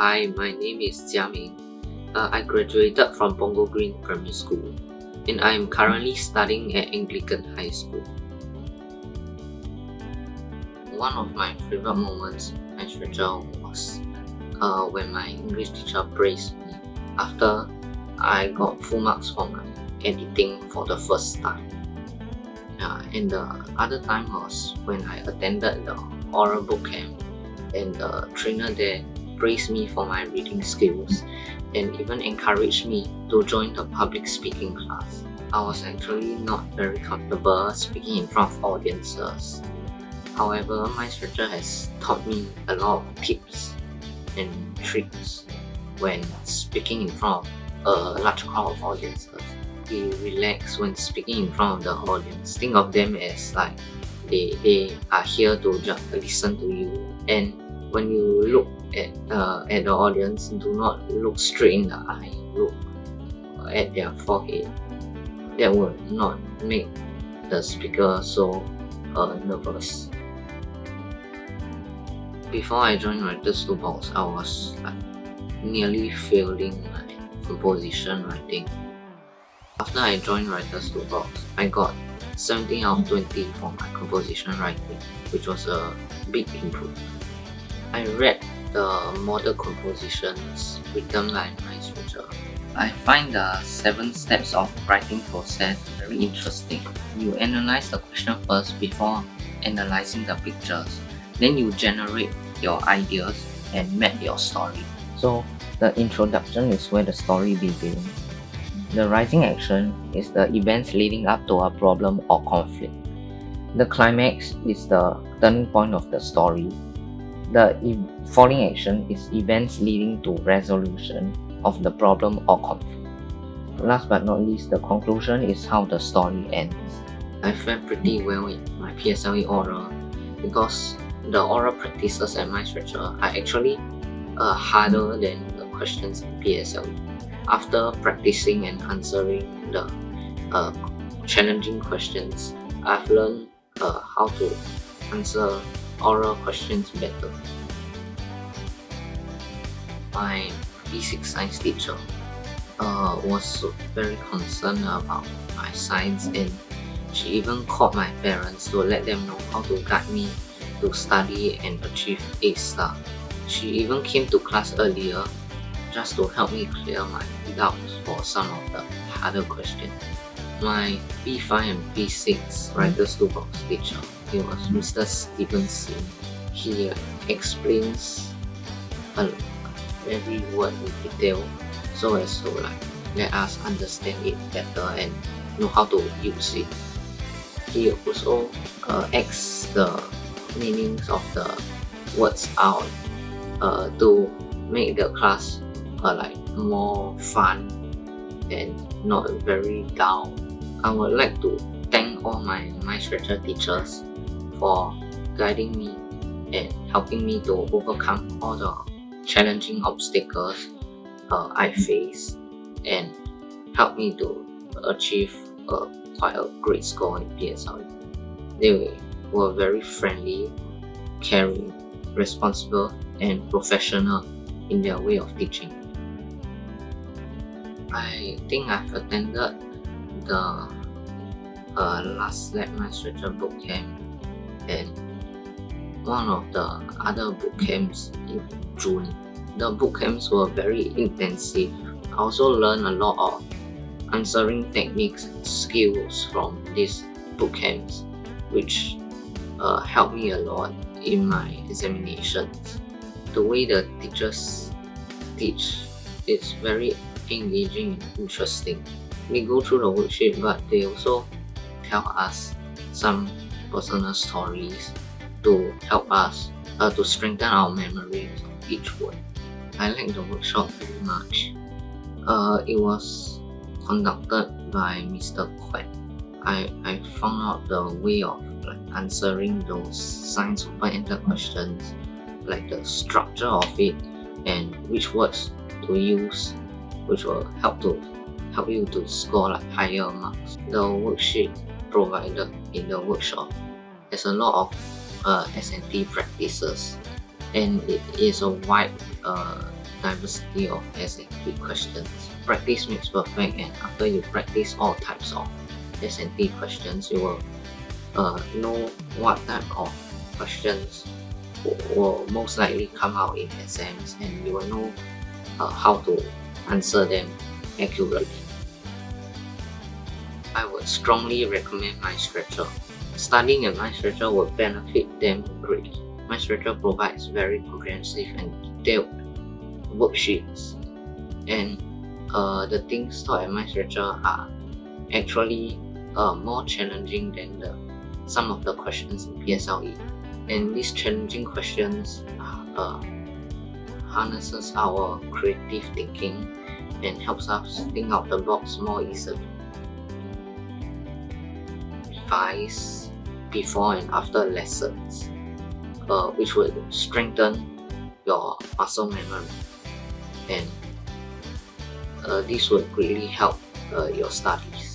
Hi, my name is Jia Ming. I graduated from Punggol Green Primary School and I am currently studying at Anglican High School. One of my favorite moments in my literature was when my English teacher praised me after I got full marks for my editing for the first time. And the other time was when I attended the oral book camp and the trainer there praised me for my reading skills and even encouraged me to join the public speaking class. I was actually not very comfortable speaking in front of audiences. However, my instructor has taught me a lot of tips and tricks when speaking in front of a large crowd of audiences. Be relaxed when speaking in front of the audience. Think of them as like they are here to just listen to you. And when you look at the audience, do not look straight in the eye. Look at their forehead. That will not make the speaker so nervous. Before I joined Writers Toolbox, I was nearly failing my composition writing. After I joined Writers Toolbox, I got 17 out of 20 for my composition writing, which was a big improvement. I read the model compositions written by my instructor. I find the 7 steps of writing process very interesting. You analyze the question first before analyzing the pictures. Then you generate your ideas and map your story. So the introduction is where the story begins. The rising action is the events leading up to a problem or conflict. The climax is the turning point of the story. The falling action is events leading to resolution of the problem or conflict. Last but not least, the conclusion is how the story ends. I fared pretty well in my PSLE oral because the oral practices at my structure are actually harder than the questions in PSLE. After practicing and answering the challenging questions, I've learned how to answer oral questions better. My P6 science teacher was very concerned about my science, and she even called my parents to let them know how to guide me to study and achieve A star. She even came to class earlier just to help me clear my doubts for some of the harder questions. My P5 and P6 Writers Toolbox teacher, he was Mr. Stevenson. He explains every word in detail so as to let us understand it better and know how to use it. He also acts the meanings of the words out to make the class more fun and not very dull. I would like to thank all my structure teachers for guiding me and helping me to overcome all the challenging obstacles I face and help me to achieve quite a great score in PSLE. They were very friendly, caring, responsible, and professional in their way of teaching. I think I've attended the last Let My Stretcher book camp and one of the other book camps in June. The book camps were very intensive. I also learned a lot of answering techniques and skills from these book camps, which helped me a lot in my examinations. The way the teachers teach is very engaging and interesting. We go through the worksheet, but they also tell us some personal stories to help us to strengthen our memories of each word. I like the workshop very much. It was conducted by Mr. Quack. I found out the way of answering those science open-ended questions, like the structure of it and which words to use, which will help you to score higher marks. The worksheet provided in the workshop has a lot of S&T practices, and it is a wide diversity of S&T questions. Practice makes perfect, and after you practice all types of S&T questions, you will know what type of questions will most likely come out in exams, and you will know how to answer them accurately. I would strongly recommend MindStretcher. Studying at MindStretcher will benefit them greatly. MindStretcher provides very comprehensive and detailed worksheets, and the things taught at MindStretcher are actually more challenging than some of the questions in PSLE. And these challenging questions harnesses our creative thinking and helps us think out the box more easily. Revise before and after lessons, which would strengthen your muscle memory, and this would greatly help your studies.